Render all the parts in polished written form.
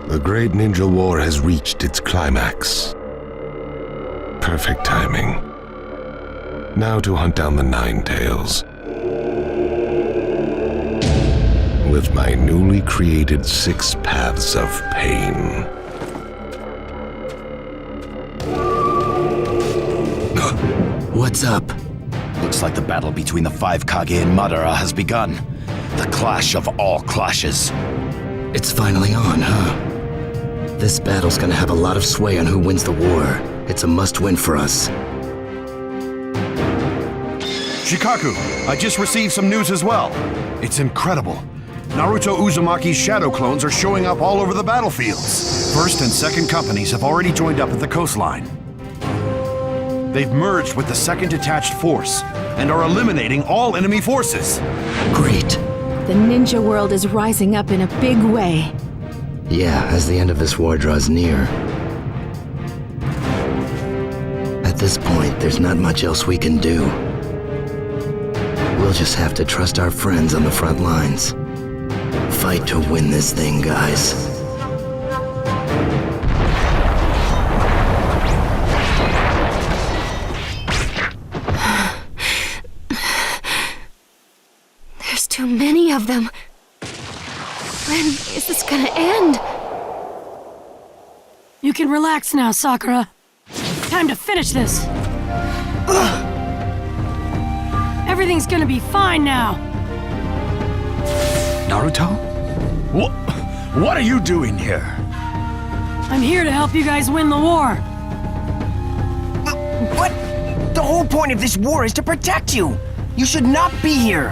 The Great Ninja War has reached its climax. Perfect timing. Now to hunt down the Nine Tails. With my newly created 6 paths of pain. What's up? Looks like the battle between the 5 Kage and Madara has begun. The clash of all clashes. It's finally on, huh? This battle's gonna have a lot of sway on who wins the war. It's a must-win for us. Shikaku, I just received some news as well. It's incredible. Naruto Uzumaki's shadow clones are showing up all over the battlefields. First and second companies have already joined up at the coastline. They've merged with the second detached force and are eliminating all enemy forces. Great. The ninja world is rising up in a big way. Yeah, as the end of this war draws near. At this point, there's not much else we can do. We'll just have to trust our friends on the front lines. Fight to win this thing, guys. There's too many of them. When is this gonna end? You can relax now, Sakura. Time to finish this. Everything's gonna be fine now. Naruto? What are you doing here? I'm here to help you guys win the war. But the whole point of this war is to protect you. You should not be here.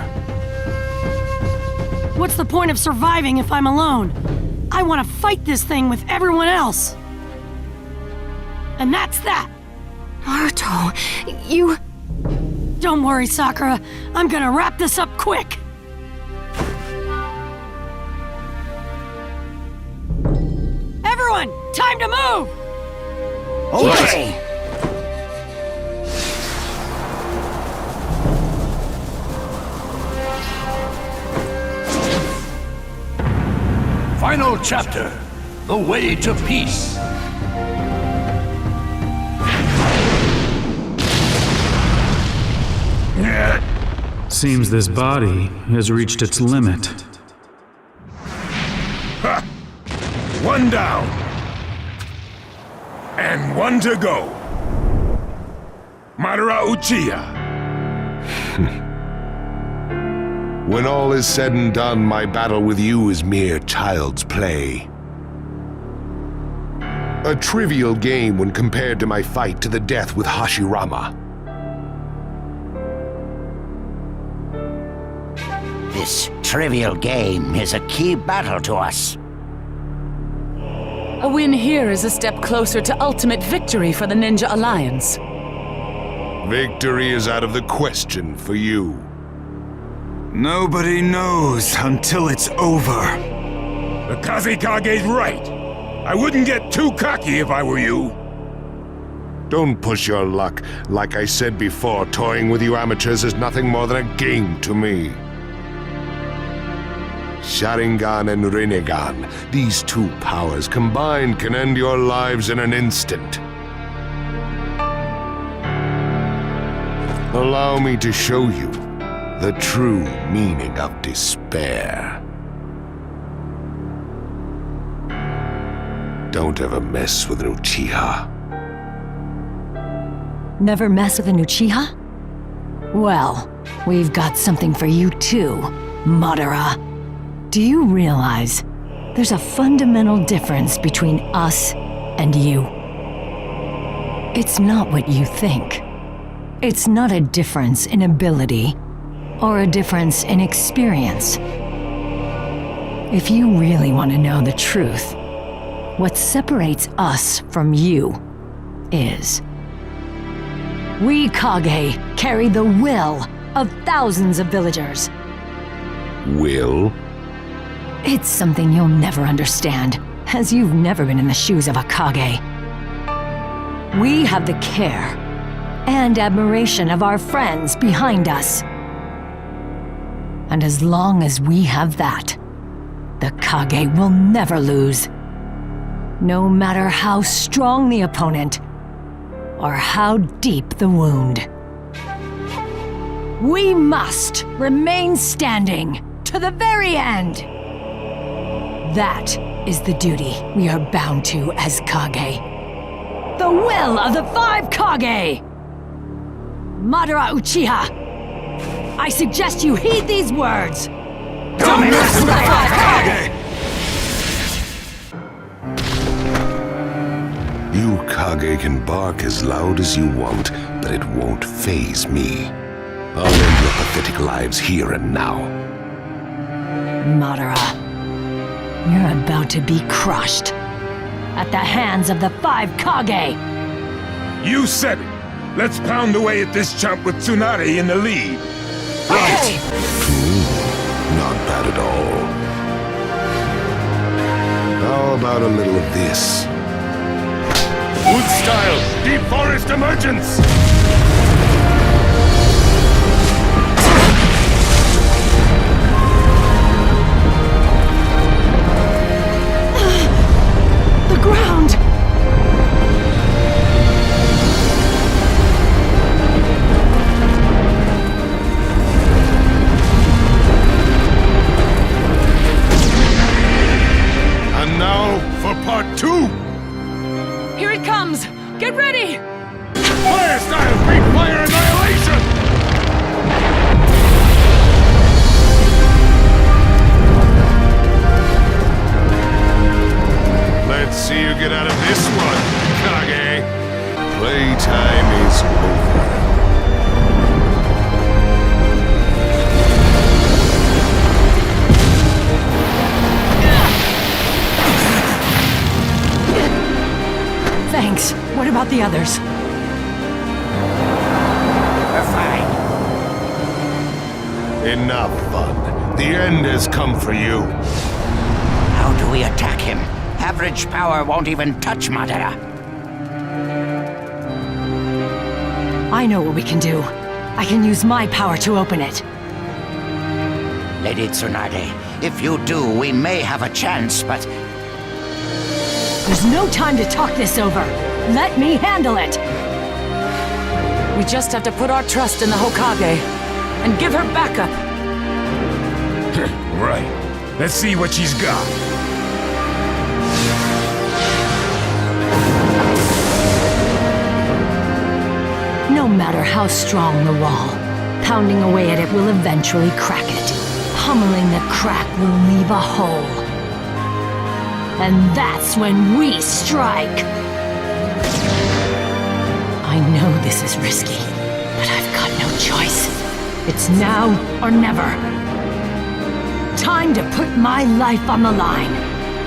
What's the point of surviving if I'm alone? I want to fight this thing with everyone else. And that's that. Naruto, you... Don't worry, Sakura. I'm gonna wrap this up quick. Everyone, time to move! Okay. Final chapter, The Way to Peace. Seems this body has reached its limit. Ha! One down. And one to go. Madara Uchiha. When all is said and done, my battle with you is mere child's play. A trivial game when compared to my fight to the death with Hashirama. This trivial game is a key battle to us. A win here is a step closer to ultimate victory for the Ninja Alliance. Victory is out of the question for you. Nobody knows until it's over. The Kazekage's right. I wouldn't get too cocky if I were you. Don't push your luck. Like I said before, toying with you amateurs is nothing more than a game to me. Sharingan and Rinnegan, these 2 powers combined can end your lives in an instant. Allow me to show you the true meaning of despair. Don't ever mess with an Uchiha. Never mess with an Uchiha? Well, we've got something for you too, Madara. Do you realize there's a fundamental difference between us and you? It's not what you think. It's not a difference in ability or a difference in experience. If you really want to know the truth, what separates us from you is we Kage carry the will of thousands of villagers. Will? It's something you'll never understand, as you've never been in the shoes of a Kage. We have the care and admiration of our friends behind us. And as long as we have that, The Kage will never lose. No matter how strong the opponent, or how deep the wound. We must remain standing to the very end. That is the duty we are bound to as Kage. The will of the 5 Kage! Madara Uchiha, I suggest you heed these words. Don't mess with the 5 Kage! You Kage can bark as loud as you want, but it won't faze me. I'll end your pathetic lives here and now. Madara, you're about to be crushed at the hands of the 5 Kage! You said it! Let's pound away at this chump with Tsunade in the lead. Right! Not bad at all. How about a little of this? Wood style! Deep forest emergence! The ground! And now for part 2! Here it comes! Get ready! Fire style! Great fire annihilation! Let's see you get out of this one, Kage. Playtime is over. Thanks. What about the others? We're fine. Enough fun. The end has come for you. How do we attack him? Average power won't even touch Madara. I know what we can do. I can use my power to open it. Lady Tsunade, if you do, we may have a chance, but... There's no time to talk this over. Let me handle it. We just have to put our trust in the Hokage and give her backup. Right. Let's see what she's got. No matter how strong the wall, pounding away at it will eventually crack it. Pummeling the crack will leave a hole. And that's when we strike! I know this is risky, but I've got no choice. It's now or never. Time to put my life on the line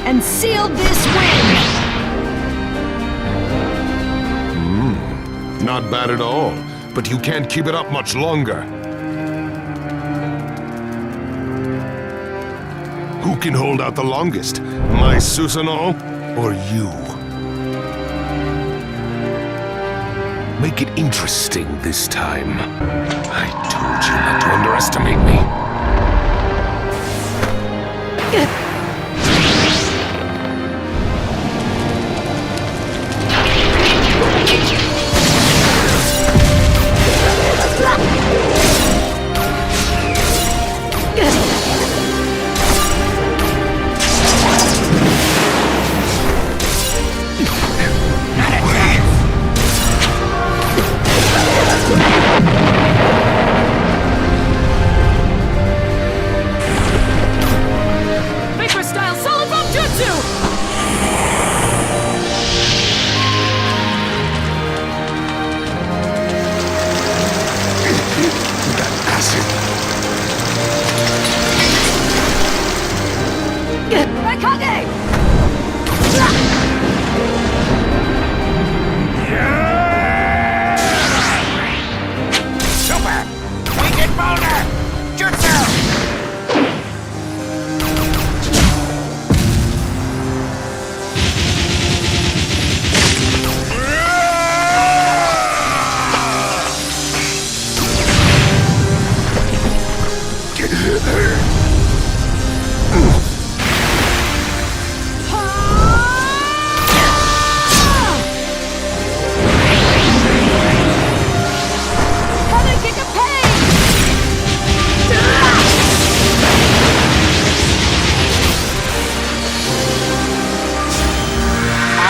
and seal this win! Not bad at all, but you can't keep it up much longer. Who can hold out the longest? My Susanoo or you? Make it interesting this time. I told you not to underestimate me. Vapor style solid bomb jutsu! Kage! Super! Wicked boulder! Jutsu!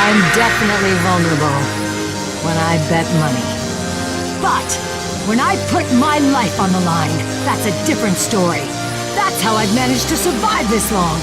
I'm definitely vulnerable when I bet money. But when I put my life on the line, that's a different story. That's how I've managed to survive this long.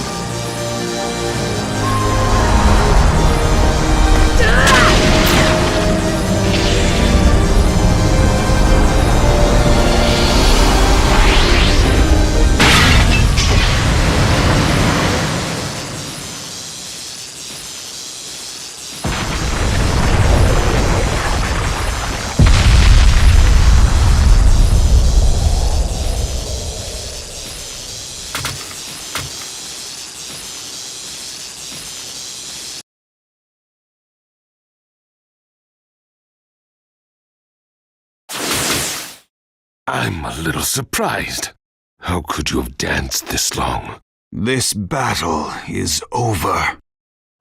I'm a little surprised. How could you have danced this long? This battle is over.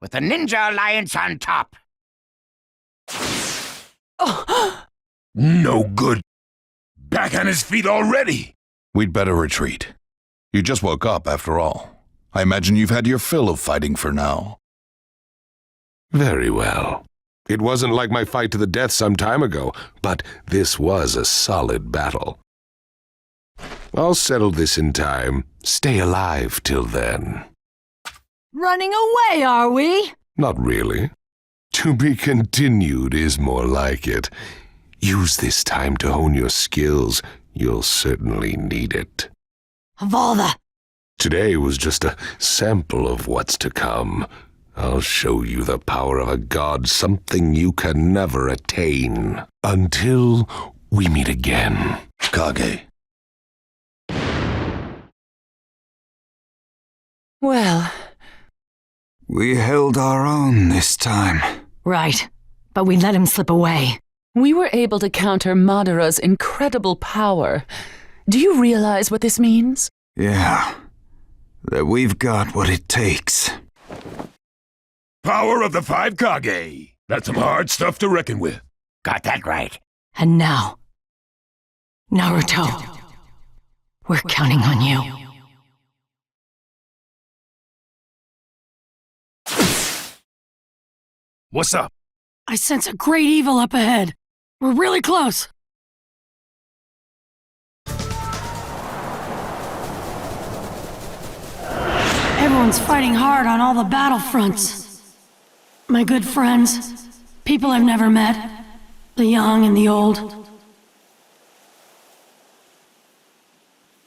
With the Ninja Alliance on top. No good. Back on his feet already. We'd better retreat. You just woke up, after all. I imagine you've had your fill of fighting for now. Very well. It wasn't like my fight to the death some time ago, but this was a solid battle. I'll settle this in time. Stay alive till then. Running away, are we? Not really. To be continued is more like it. Use this time to hone your skills. You'll certainly need it. Of all the... Today was just a sample of what's to come. I'll show you the power of a god, something you can never attain. Until we meet again. Kage. Well... We held our own this time. Right, but we let him slip away. We were able to counter Madara's incredible power. Do you realize what this means? Yeah. That we've got what it takes. Power of the 5 Kage. That's some hard stuff to reckon with. Got that right. And now, Naruto, we're counting on you. What's up? I sense a great evil up ahead. We're really close. Everyone's fighting hard on all the battlefronts. My good friends, people I've never met, the young and the old.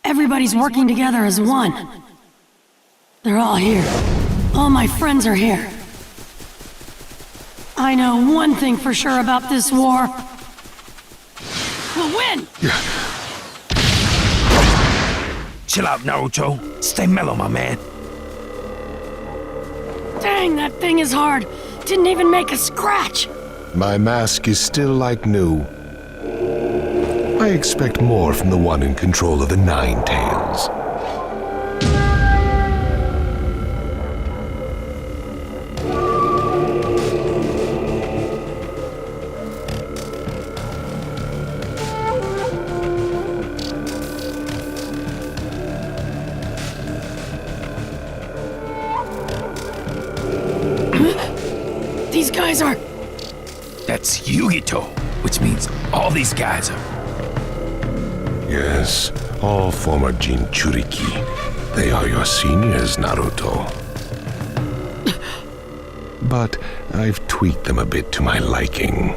Everybody's working together as one. They're all here. All my friends are here. I know one thing for sure about this war. We'll win! Chill out, Naruto. Stay mellow, my man. Dang, that thing is hard. Didn't even make a scratch. My mask is still like new. I expect more from the one in control of the Nine Tails. These guys are... That's Yugito, which means all these guys are... Yes, all former Jinchuriki. They are your seniors, Naruto. But I've tweaked them a bit to my liking.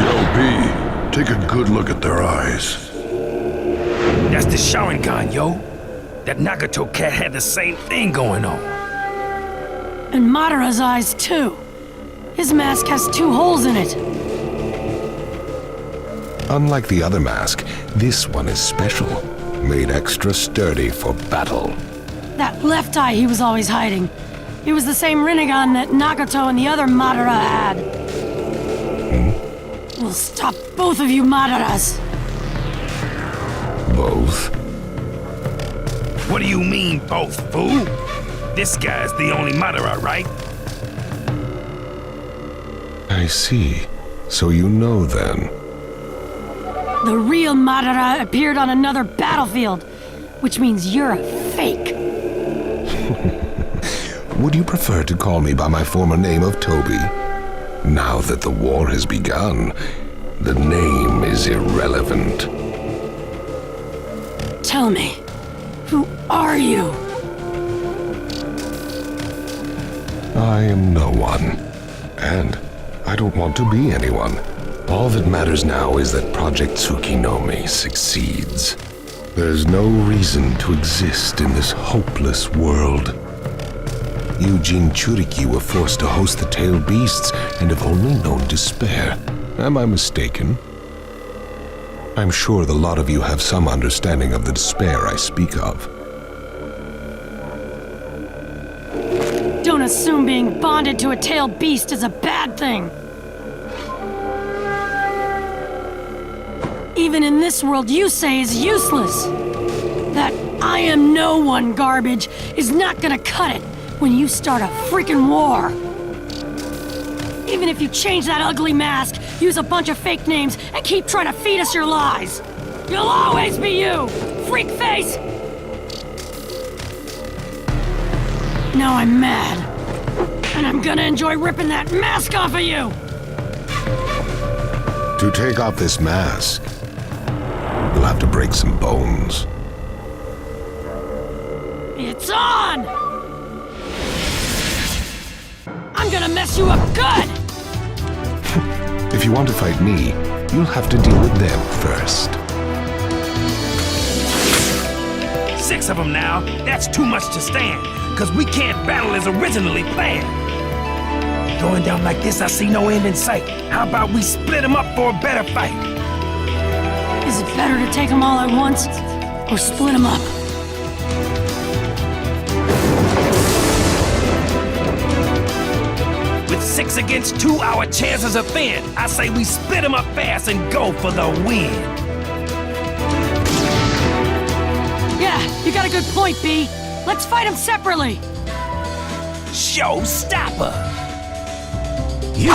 Yo, B, take a good look at their eyes. That's the Sharingan, yo. That Nagato cat had the same thing going on. And Madara's eyes, too. His mask has 2 holes in it. Unlike the other mask, this one is special. Made extra sturdy for battle. That left eye he was always hiding. It was the same Rinnegan that Nagato and the other Madara had. We'll stop both of you Madaras. Both? What do you mean, both, fool? This guy's the only Madara, right? I see. So you know then. The real Madara appeared on another battlefield, which means you're a fake. would you prefer to call me by my former name of Toby? Now that the war has begun, the name is irrelevant. Tell me, who are you? I am no one, and I don't want to be anyone. All that matters now is that Project Tsukinome succeeds. There's no reason to exist in this hopeless world. You Jinchuriki were forced to host the tailed beasts and have only known despair. Am I mistaken? I'm sure the lot of you have some understanding of the despair I speak of. Don't assume being bonded to a tailed beast is a bad thing. Even in this world you say is useless. That I am no one garbage is not gonna cut it when you start a freaking war. Even if you change that ugly mask, use a bunch of fake names, and keep trying to feed us your lies, you'll always be you, freak face! Now I'm mad, and I'm gonna enjoy ripping that mask off of you! To take off this mask, you'll have to break some bones. It's on! I'm gonna mess you up good! If you want to fight me, you'll have to deal with them first. 6 of them now. That's too much to stand, because we can't battle as originally planned. Going down like this, I see no end in sight. How about we split them up for a better fight? Is it better to take them all at once, or split them up? With 6 against 2, our chances are thin. I say we split them up fast and go for the win. Yeah, you got a good point, B. Let's fight them separately. Showstopper! You!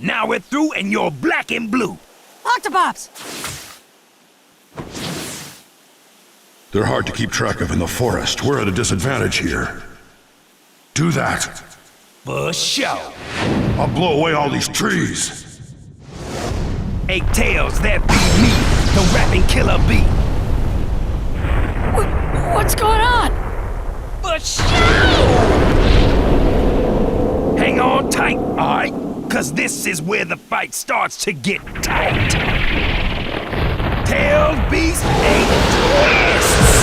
Now we're through and you're black and blue. Octopops! They're hard to keep track of in the forest. We're at a disadvantage here. Do that. For sure. I'll blow away all these trees. 8 tails, that be me, the rapping killer bee. What's going on? For sure! Hang on tight, alright? Cause this is where the fight starts to get tight. Tailed beast and twists!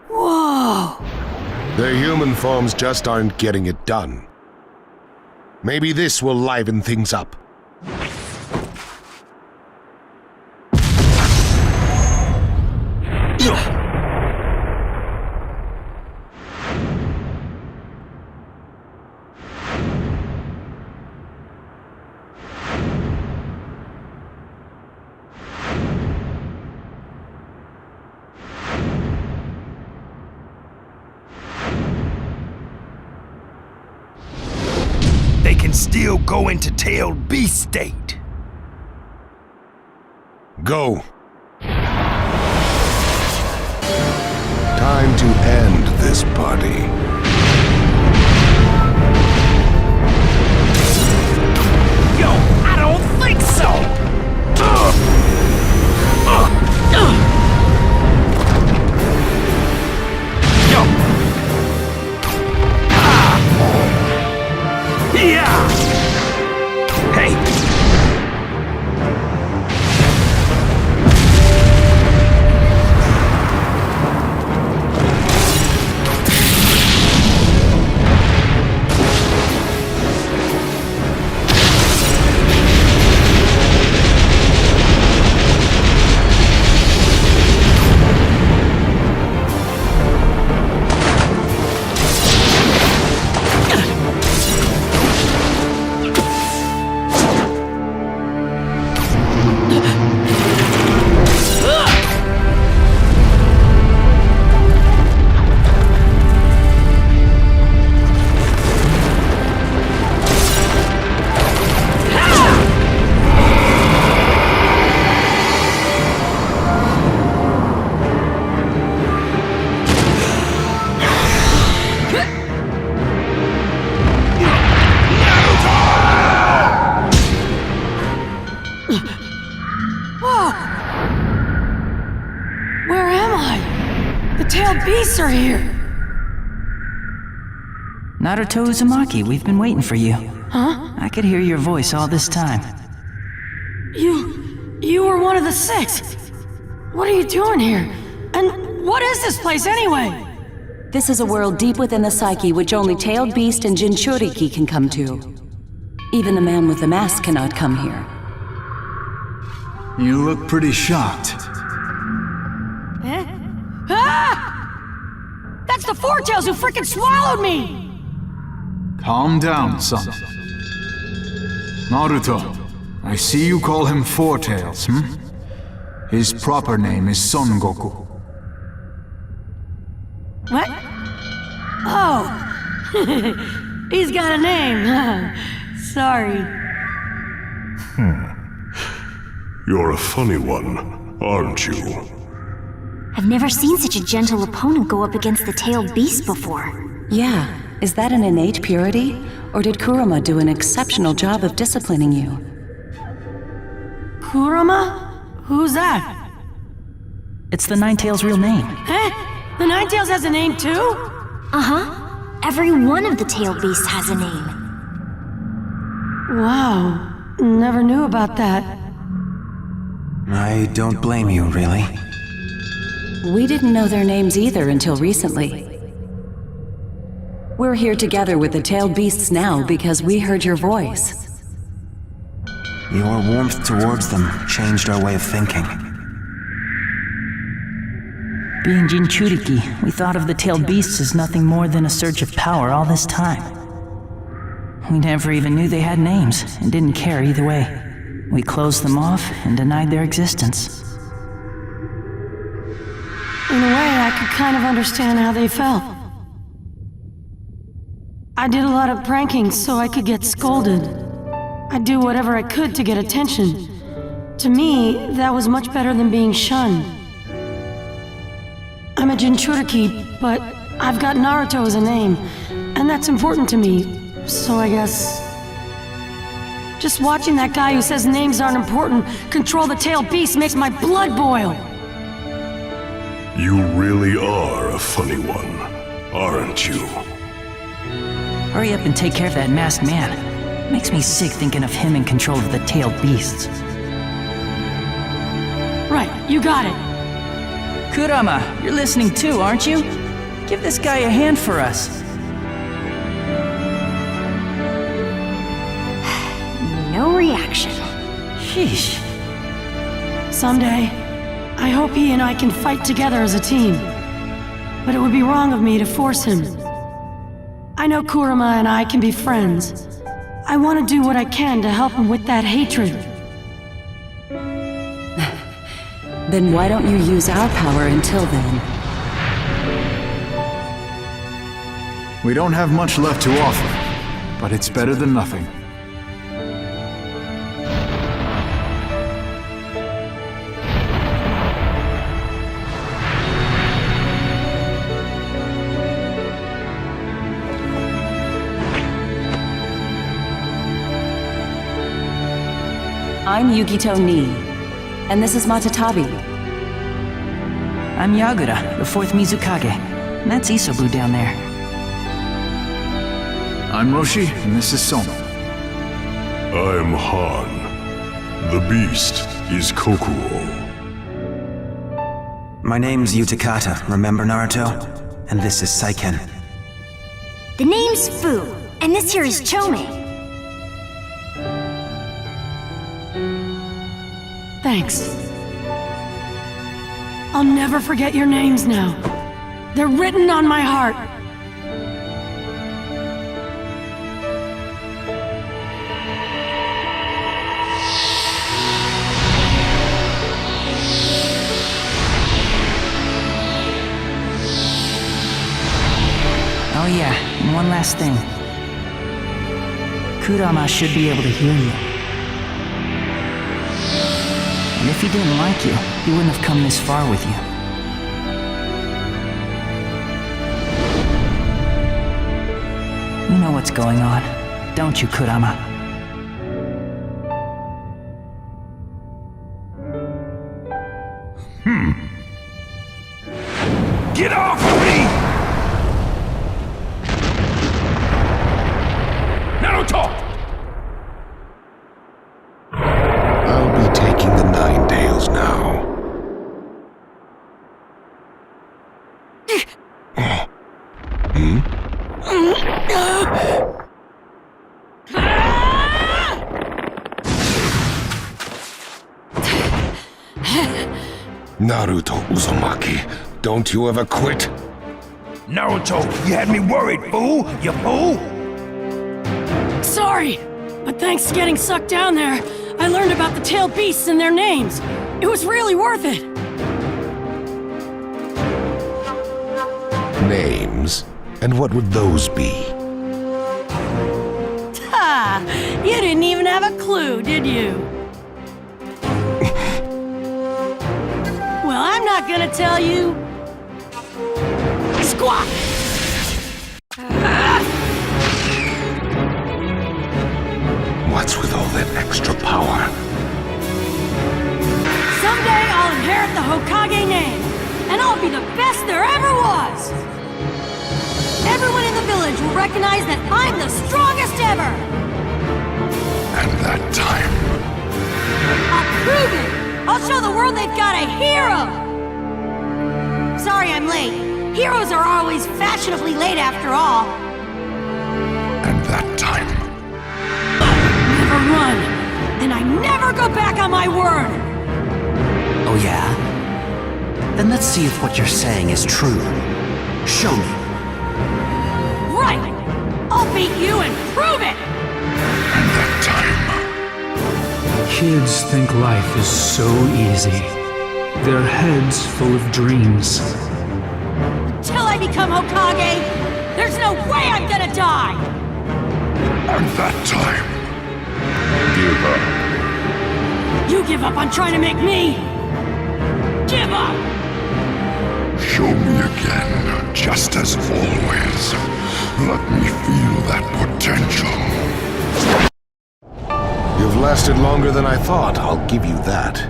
Whoa! Their human forms just aren't getting it done. Maybe this will liven things up. They can still go into tailed beast state. Go. Time to end this party. Yo, I don't think so! Yo! Yeah! Hey! The tailed beasts are here! Naruto Uzumaki, we've been waiting for you. Huh? I could hear your voice all this time. You were one of the 6! What are you doing here? And what is this place anyway? This is a world deep within the psyche which only Tailed Beast and Jinchuriki can come to. Even the man with the mask cannot come here. You look pretty shocked. Eh? Ah! That's the Four Tails who frickin' swallowed me! Calm down, son. Naruto, I see you call him Four Tails, His proper name is Son Goku. What? Oh! He's got a name. Sorry. You're a funny one, aren't you? I've never seen such a gentle opponent go up against the tailed beast before. Yeah, is that an innate purity? Or did Kurama do an exceptional job of disciplining you? Kurama? Who's that? It's the Ninetales' real name. Eh? The Ninetales has a name too? Uh-huh. Every one of the tailed beasts has a name. Wow. Never knew about that. I don't blame you, really. We didn't know their names either until recently. We're here together with the tailed beasts now because we heard your voice. Your warmth towards them changed our way of thinking. Being Jinchuriki, we thought of the tailed beasts as nothing more than a surge of power all this time. We never even knew they had names, and didn't care either way. We closed them off and denied their existence. In a way, I could kind of understand how they felt. I did a lot of pranking so I could get scolded. I'd do whatever I could to get attention. To me, that was much better than being shunned. I'm a Jinchuriki, but I've got Naruto as a name, and that's important to me, so I guess... Just watching that guy who says names aren't important control the tailed beast makes my blood boil! You really are a funny one, aren't you? Hurry up and take care of that masked man. Makes me sick thinking of him in control of the tailed beasts. Right, you got it. Kurama, you're listening too, aren't you? Give this guy a hand for us. No reaction. Sheesh. Someday, I hope he and I can fight together as a team. But it would be wrong of me to force him. I know Kurama and I can be friends. I want to do what I can to help him with that hatred. Then why don't you use our power until then? We don't have much left to offer, but it's better than nothing. I'm Yugito Nii, and this is Matatabi. I'm Yagura, the 4th Mizukage. And that's Isobu down there. I'm Roshi, and this is Soma. I'm Han. The beast is Kokuo. My name's Utakata, remember Naruto? And this is Saiken. The name's Fu, and this here is Chome. Thanks. I'll never forget your names now. They're written on my heart. Oh yeah, and one last thing. Kurama should be able to hear you. And if he didn't like you, he wouldn't have come this far with you. You know what's going on, don't you, Kurama? Get off of me! Naruto! I'll be taking the Nine Tails now. Naruto Uzumaki, don't you ever quit? Naruto, you had me worried, fool! You fool! Sorry, but thanks to getting sucked down there, I learned about the tailed beasts and their names. It was really worth it. Names? And what would those be? Ha! You didn't even have a clue, did you? Well, I'm not gonna tell you. Squawk! What's with all that extra power? Someday I'll inherit the Hokage name, and I'll be the best there ever was! Everyone in the village will recognize that I'm the strongest ever! And that time... I'll prove it! I'll show the world they've got a hero! Sorry I'm late. Heroes are always fashionably late after all. And that time... Never run, and I never go back on my word! Oh yeah? Then let's see if what you're saying is true. Show me. Right! I'll beat you and prove it! And that time... Kids think life is so easy. Their heads full of dreams. Until I become Hokage, there's no way I'm gonna die! And that time... Give up. You give up on trying to make me... Give up! Show me again, just as always. Let me feel that potential. You've lasted longer than I thought, I'll give you that.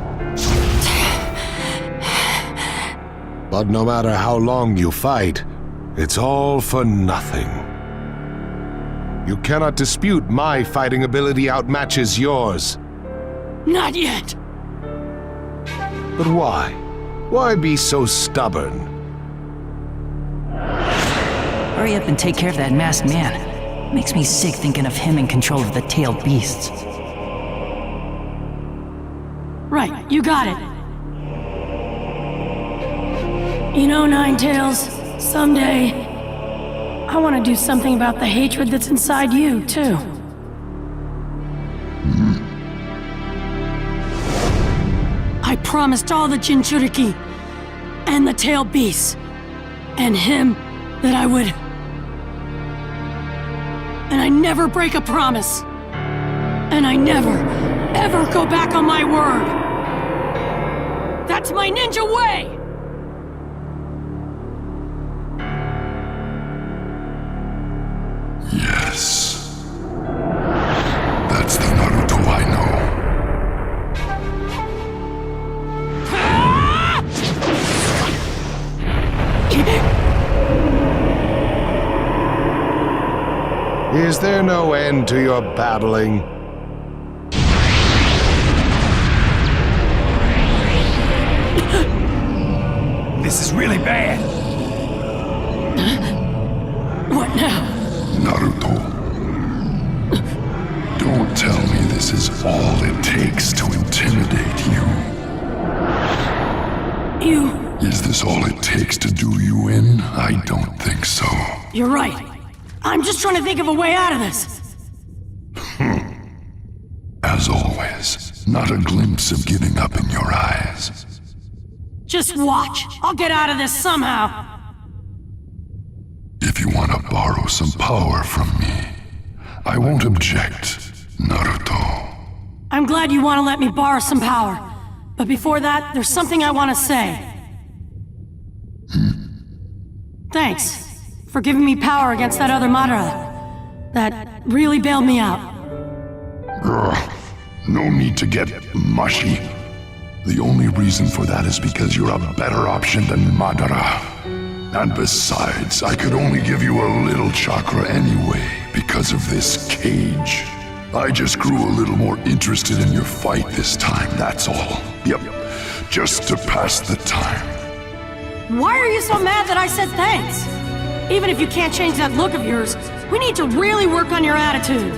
But no matter how long you fight, it's all for nothing. You cannot dispute my fighting ability outmatches yours. Not yet! But why? Why be so stubborn? Hurry up and take care of that masked man. Makes me sick thinking of him in control of the tailed beasts. Right, you got it. You know, Ninetails, someday, I want to do something about the hatred that's inside you, too. I promised all the Jinchuriki, and the tailed beasts, and him that I would... And I never break a promise. And I never, ever go back on my word. That's my ninja way! Yes. That's the Naruto I know. Is there no end to your babbling? This is really bad. What now? Naruto. Don't tell me this is all it takes to intimidate you. Is this all it takes to do you in? I don't think so. You're right. I'm just trying to think of a way out of this. As always, not a glimpse of giving up in your eyes. Just watch. I'll get out of this somehow. If you want to borrow some power from me, I won't object, Naruto. I'm glad you want to let me borrow some power. But before that, there's something I want to say. Thanks for giving me power against that other Madara. That really bailed me out. No need to get mushy. The only reason for that is because you're a better option than Madara. And besides, I could only give you a little chakra anyway, because of this cage. I just grew a little more interested in your fight this time, that's all. Yep, just to pass the time. Why are you so mad that I said thanks? Even if you can't change that look of yours, we need to really work on your attitude.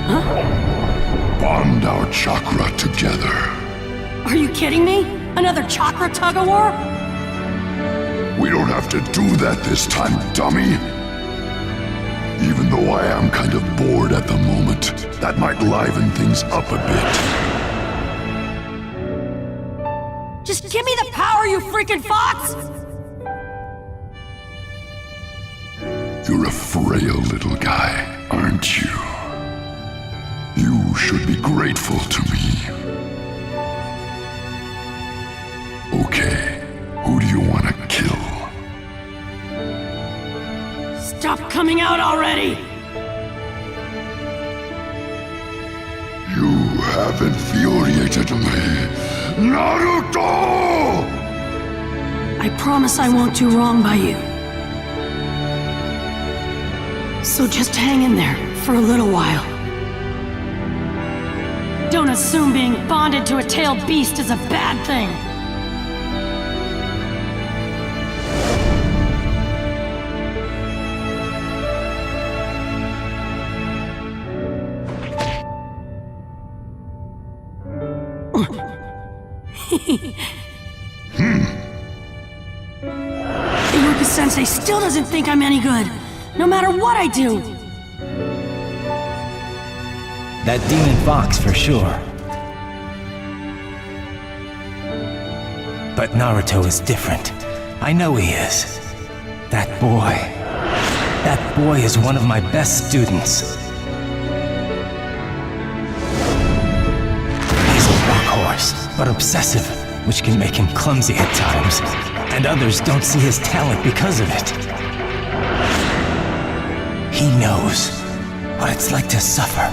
Huh? Bond our chakra together. Are you kidding me? Another chakra tug-of-war? We don't have to do that this time, dummy. Even though I am kind of bored at the moment, that might liven things up a bit. Just give me the power, you freaking fox! You're a frail little guy, aren't you? You should be grateful to me. Okay, who do you want to kill? Stop coming out already! You have infuriated me, Naruto! I promise I won't do wrong by you. So just hang in there for a little while. Don't assume being bonded to a tailed beast is a bad thing. Iruka-sensei still doesn't think I'm any good, no matter what I do. That demon fox for sure. But Naruto is different. I know he is. That boy is one of my best students. He's a workhorse, but obsessive, which can make him clumsy at times, and others don't see his talent because of it. He knows what it's like to suffer.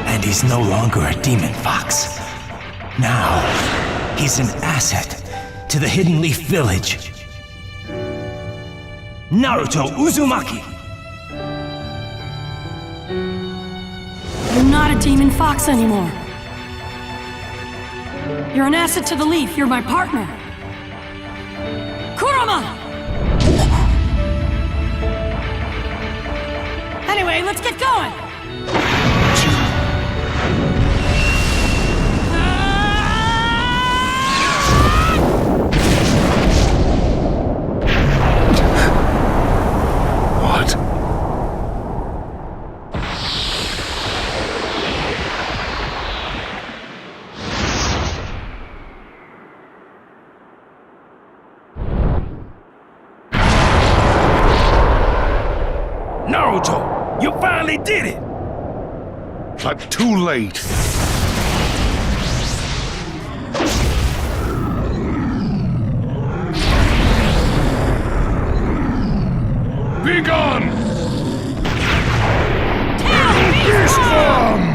And he's no longer a demon fox. Now, he's an asset to the Hidden Leaf Village. Naruto Uzumaki! You're not a demon fox anymore. You're an asset to the Leaf. You're my partner. Kurama! Anyway, let's get going! Naruto, you finally did it! But too late. Be gone! Beast form!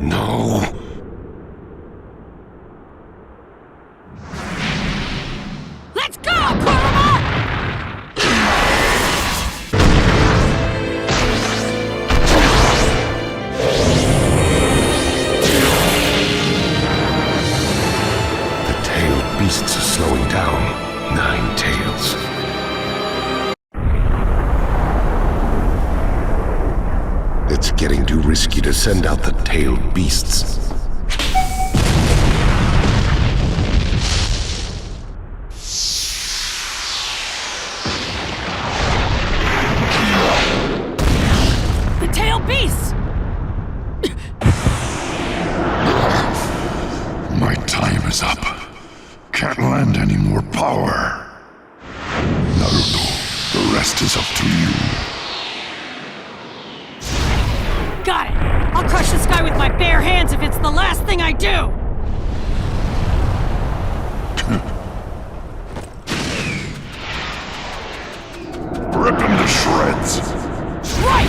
No. Let's go, Kurama! The tailed beasts are slowing down. 9 tails. It's getting too risky to send out the tailed beasts. Got it! I'll crush this guy with my bare hands if it's the last thing I do! Rip him to shreds! Right!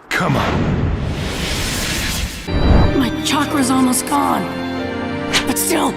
Come on. My chakra's almost gone. But still...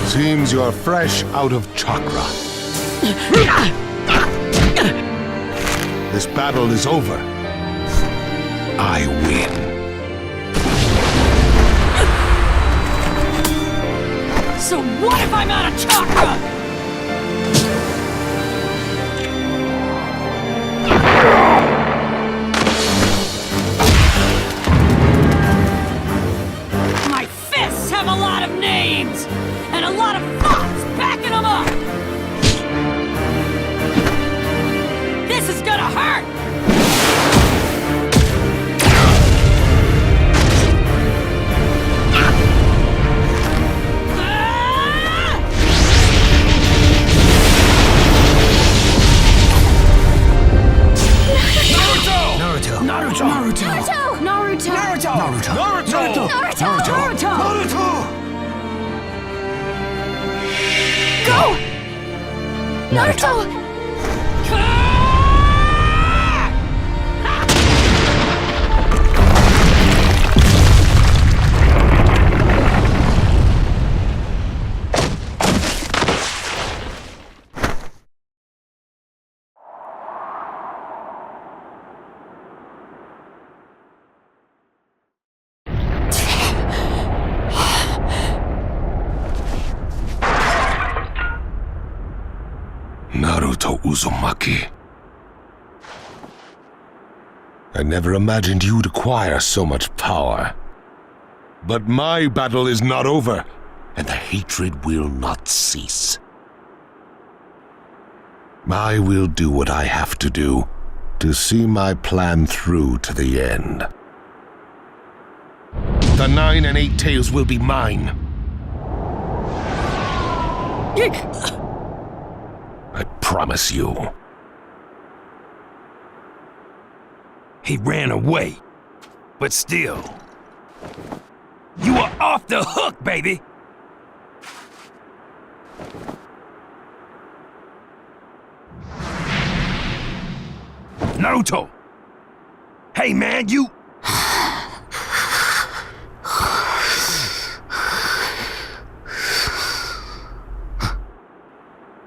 Seems you're fresh out of chakra. This battle is over. I win. So what if I'm out of chakra? My fists have a lot of names! And a lot of thoughts backing them up! This is gonna hurt! Naruto! Naruto! Go! Naruto! Naruto Uzumaki. I never imagined you'd acquire so much power. But my battle is not over, and the hatred will not cease. I will do what I have to do to see my plan through to the end. The 9 and 8 tails will be mine. I promise you. He ran away. But still, you are off the hook, baby! Naruto! Hey man, you...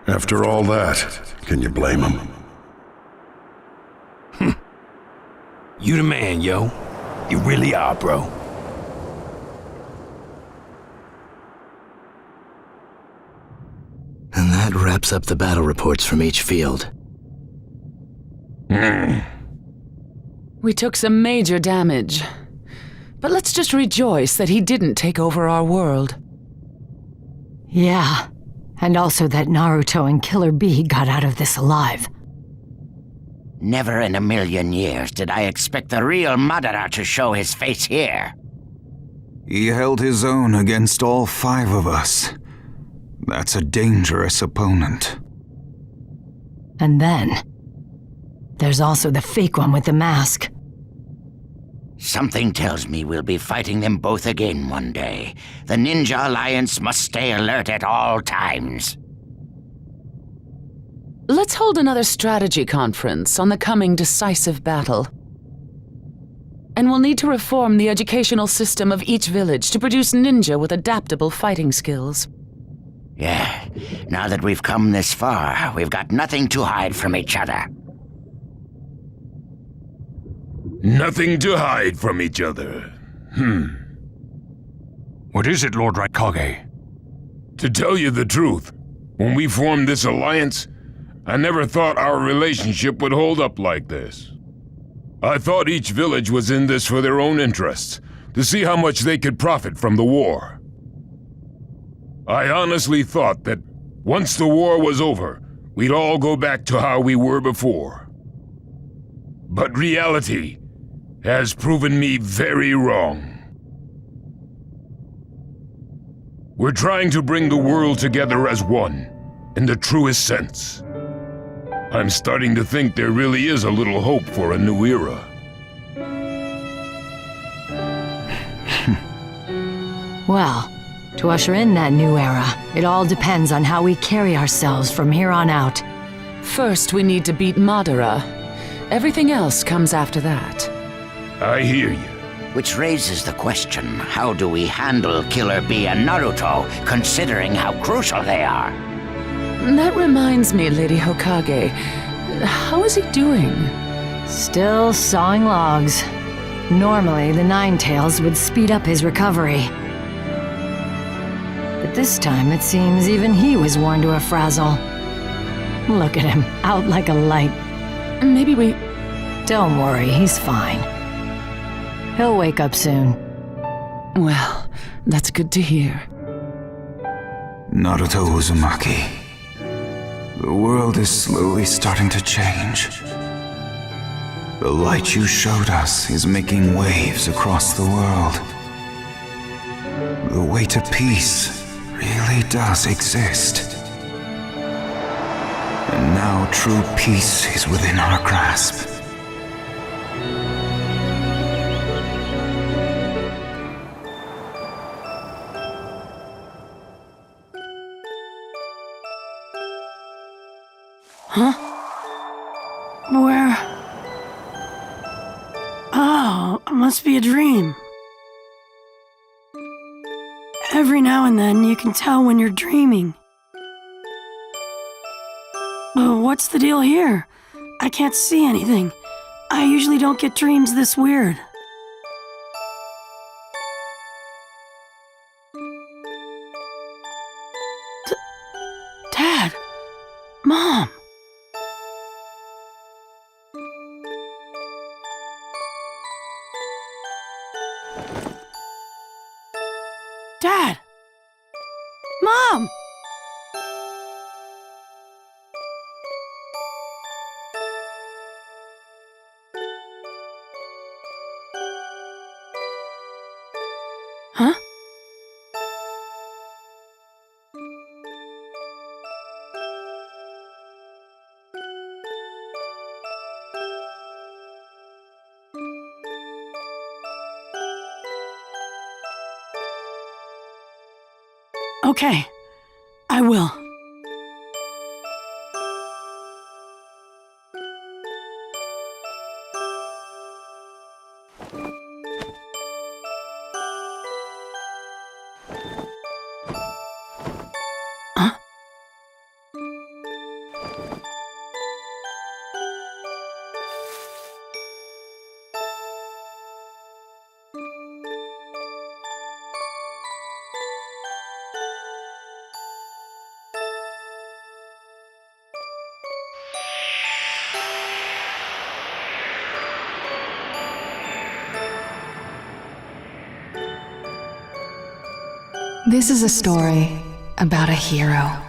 After all that, can you blame him? You the man, yo. You really are, bro. And that wraps up the battle reports from each field. We took some major damage. But let's just rejoice that he didn't take over our world. Yeah. And also that Naruto and Killer Bee got out of this alive. Never in a million years did I expect the real Madara to show his face here. He held his own against all 5 of us. That's a dangerous opponent. And then, there's also the fake one with the mask. Something tells me we'll be fighting them both again one day. The Ninja Alliance must stay alert at all times. Let's hold another strategy conference on the coming decisive battle. And we'll need to reform the educational system of each village to produce ninja with adaptable fighting skills. Yeah, now that we've come this far, we've got nothing to hide from each other. Nothing to hide from each other. What is it, Lord Kage? To tell you the truth, when we formed this alliance, I never thought our relationship would hold up like this. I thought each village was in this for their own interests, to see how much they could profit from the war. I honestly thought that once the war was over, we'd all go back to how we were before. But reality has proven me very wrong. We're trying to bring the world together as one, in the truest sense. I'm starting to think there really is a little hope for a new era. Well, to usher in that new era, it all depends on how we carry ourselves from here on out. First, we need to beat Madara. Everything else comes after that. I hear you. Which raises the question, how do we handle Killer Bee and Naruto, considering how crucial they are? That reminds me, Lady Hokage. How is he doing? Still sawing logs. Normally, the Ninetales would speed up his recovery. But this time, it seems even he was worn to a frazzle. Look at him, out like a light. Maybe we... Don't worry, he's fine. He'll wake up soon. Well, that's good to hear. Naruto Uzumaki. The world is slowly starting to change. The light you showed us is making waves across the world. The way to peace really does exist. And now true peace is within our grasp. Huh? Where? Oh, it must be a dream. Every now and then you can tell when you're dreaming. But what's the deal here? I can't see anything. I usually don't get dreams this weird. Dad! Mom! Dad! Mom! Huh? Okay, I will. Huh? This is a story about a hero.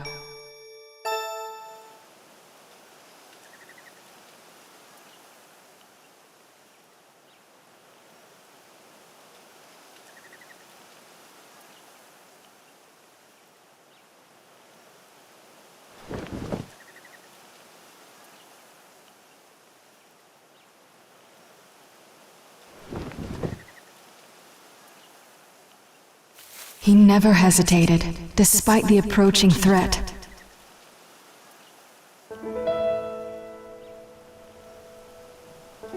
He never hesitated, despite the approaching threat. He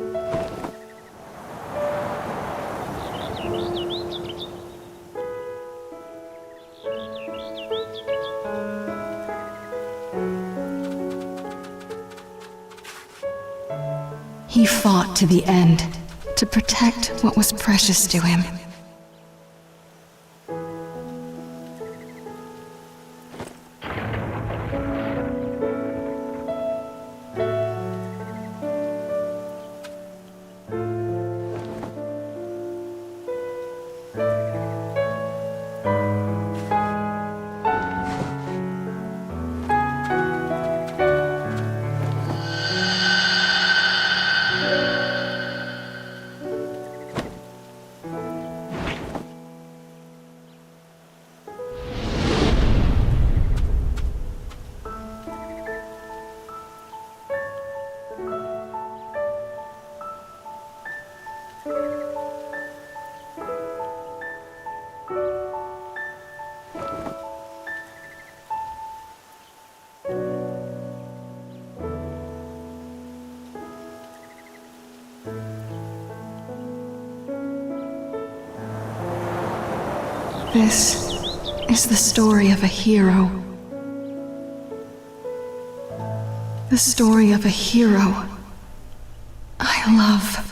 fought to the end, to protect what was precious to him. This is the story of a hero. The story of a hero I love.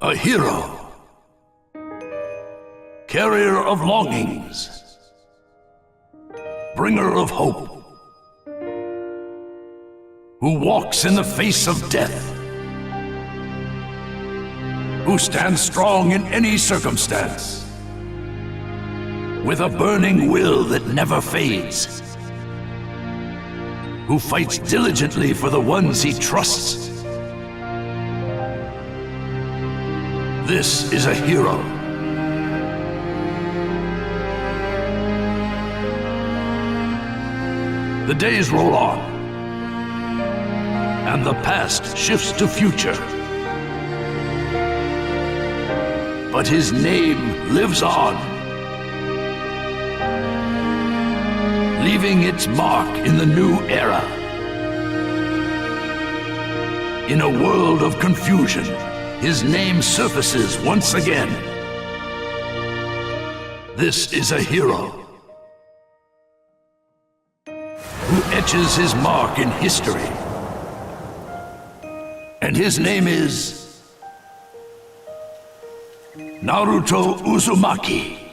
A hero. Carrier of longings. Bringer of hope. Who walks in the face of death. Who stands strong in any circumstance. With a burning will that never fades. Who fights diligently for the ones he trusts. This is a hero. The days roll on, and the past shifts to future. But his name lives on, leaving its mark in the new era. In a world of confusion, his name surfaces once again. This is a hero who etches his mark in history. And his name is Naruto Uzumaki.